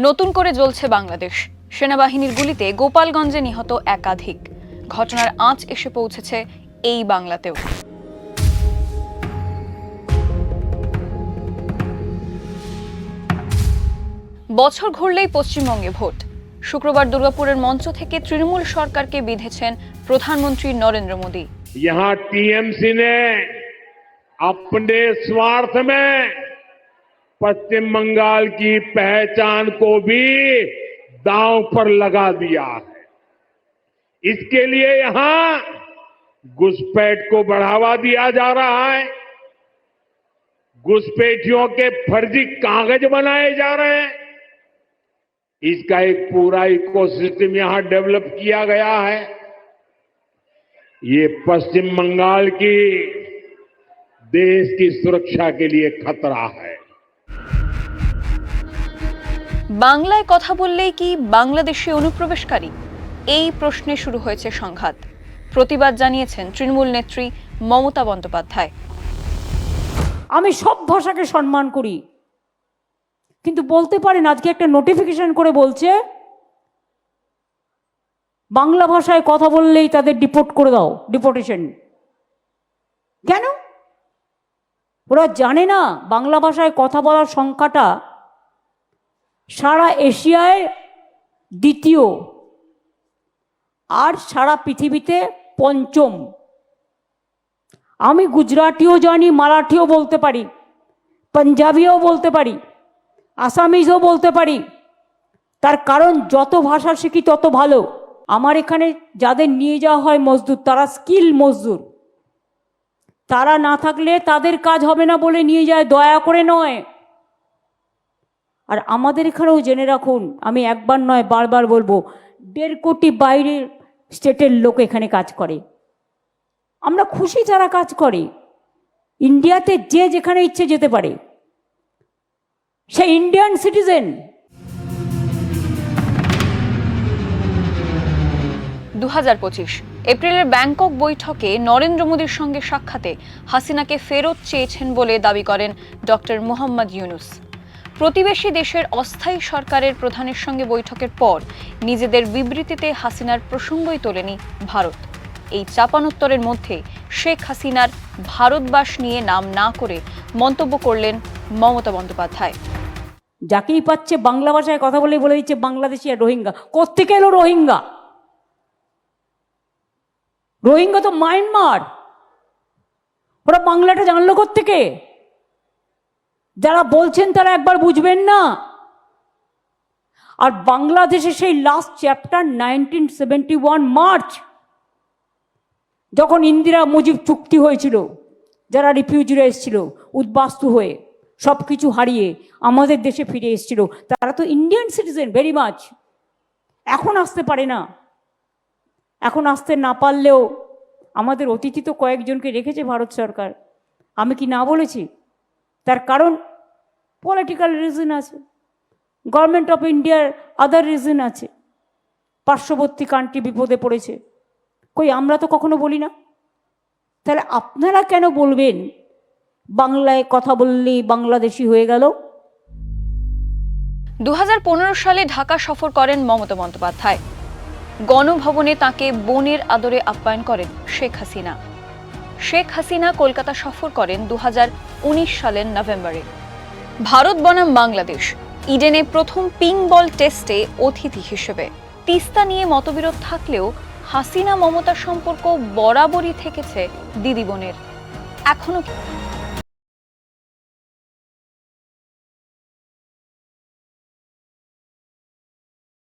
নতুন করে জ্বলছে বাংলাদেশ। সেনাবাহিনীর গুলিতে গোপালগঞ্জে নিহত একাধিক। ঘটনার আঁচ এসে পৌঁছেছে এই বাংলাতেও। বছর ঘুরলেই পশ্চিমবঙ্গে ভোট। শুক্রবার দুর্গাপুরের মঞ্চ থেকে তৃণমূল সরকারকে বিঁধেছেন প্রধানমন্ত্রী নরেন্দ্র মোদী। यहाँ टीएमसी ने अपने स्वार्थ में पश्चिम बंगाल की पहचान को भी दांव पर लगा दिया है। इसके लिए यहां घुसपैठ को बढ़ावा दिया जा रहा है, घुसपैठियों के फर्जी कागज बनाए जा रहे हैं। इसका एक पूरा इकोसिस्टम यहां डेवलप किया गया है। ये पश्चिम बंगाल की देश की सुरक्षा के लिए खतरा है। বাংলায় কথা বললেই কি বাংলাদেশে অনুপ্রবেশকারী? এই প্রশ্নে শুরু হয়েছে সংঘাত। প্রতিবাদ জানিয়েছেন তৃণমূল নেত্রী মমতা বন্দ্যোপাধ্যায়। আমি সব ভাষাকে সম্মান করি, কিন্তু বলতে পারেন আজকে একটা নোটিফিকেশন করে বলছে বাংলা ভাষায় কথা বললেই তাদের ডিপোর্ট করে দাও, ডিপোর্টেশন। কেন? ওরা জানে না বাংলা ভাষায় কথা বলার সংখ্যাটা সারা এশিয়ায় দ্বিতীয় আর সারা পৃথিবীতে পঞ্চম। আমি গুজরাটিও জানি, মারাঠিও বলতে পারি, পাঞ্জাবিও বলতে পারি, আসামিজও বলতে পারি। তার কারণ যত ভাষা শিখি তত ভালো। আমার এখানে যাদের নিয়ে যাওয়া হয় মজদুর, তারা স্কিল মজদুর। তারা না থাকলে তাদের কাজ হবে না বলে নিয়ে যায়, দয়া করে নয়। আর আমাদের এখানেও জেনে রাখুন, আমি একবার নয় বারবার বলবো, 1.5 কোটি বাইরের স্টেটের লোক এখানে কাজ করে। আমরা খুশি যারা কাজ করে। ইন্ডিয়াতে যে যেখানে ইচ্ছে যেতে পারে, সে ইন্ডিয়ান সিটিজেন। 2025 এপ্রিলের ব্যাংকক বৈঠকে নরেন্দ্র মোদীর সঙ্গে সাক্ষাতে হাসিনাকে ফেরত চেয়েছেন বলে দাবি করেন ডক্টর মোহাম্মদ ইউনুস। প্রতিবেশী দেশের অস্থায়ী সরকারের প্রধানের সঙ্গে বৈঠকের পর নিজেদের বিবৃতিতে হাসিনার প্রসঙ্গই তোলেনি ভারত। এই চাপানোত্তরের মধ্যে শেখ হাসিনার ভারতবাস নিয়ে নাম না করে মন্তব্য করলেন মমতা বন্দ্যোপাধ্যায়। যাকেই পাচ্ছে বাংলা ভাষায় কথা বলে দিচ্ছে বাংলাদেশি আর রোহিঙ্গা। কোত্থেকে এলো রোহিঙ্গা? রোহিঙ্গা তো মায়ানমার। ওরা বাংলাটা জানলো কোত্থেকে? যারা বলছেন তারা একবার বুঝবেন না। আর বাংলাদেশে সেই লাস্ট চ্যাপ্টার 1971 মার্চ, যখন ইন্দিরা মুজিব চুক্তি হয়েছিল, যারা রিফিউজিরা এসেছিল উদ্বাস্তু হয়ে, সব কিছু হারিয়ে আমাদের দেশে ফিরে এসেছিল, তারা তো ইন্ডিয়ান সিটিজেন ভেরি মাচ। এখন আসতে পারে না। এখন আসতে না পারলেও আমাদের অতিথি তো কয়েকজনকে রেখেছে ভারত সরকার। আমি কি না বলেছি? তার কারণ পলিটিক্যাল রিজন আছে, গভর্নমেন্ট অফ ইন্ডিয়ার আদার রিজন আছে, পার্শ্ববর্তী কান্ট্রি বিপদে পড়েছে। কই আমরা তো কখনো বলি না। তাহলে আপনারা কেন বলবেন বাংলায় কথা বললেই বাংলাদেশি হয়ে গেল? 2015 সালে ঢাকা সফর করেন মমতা বন্দ্যোপাধ্যায়। গণভবনে তাকে বোনের আদরে আপ্যায়ন করেন শেখ হাসিনা। শেখ হাসিনা কলকাতা সফর করেন 2019 সালের নভেম্বরে। ভারত বনাম বাংলাদেশ ইডেনে প্রথম পিং বল টেস্টে অতিথি হিসেবে। তিস্তা নিয়ে মতবিরোধ থাকলেও হাসিনা মমতার সম্পর্ক বরাবরই থেকেছে দিদি বোনের। এখনো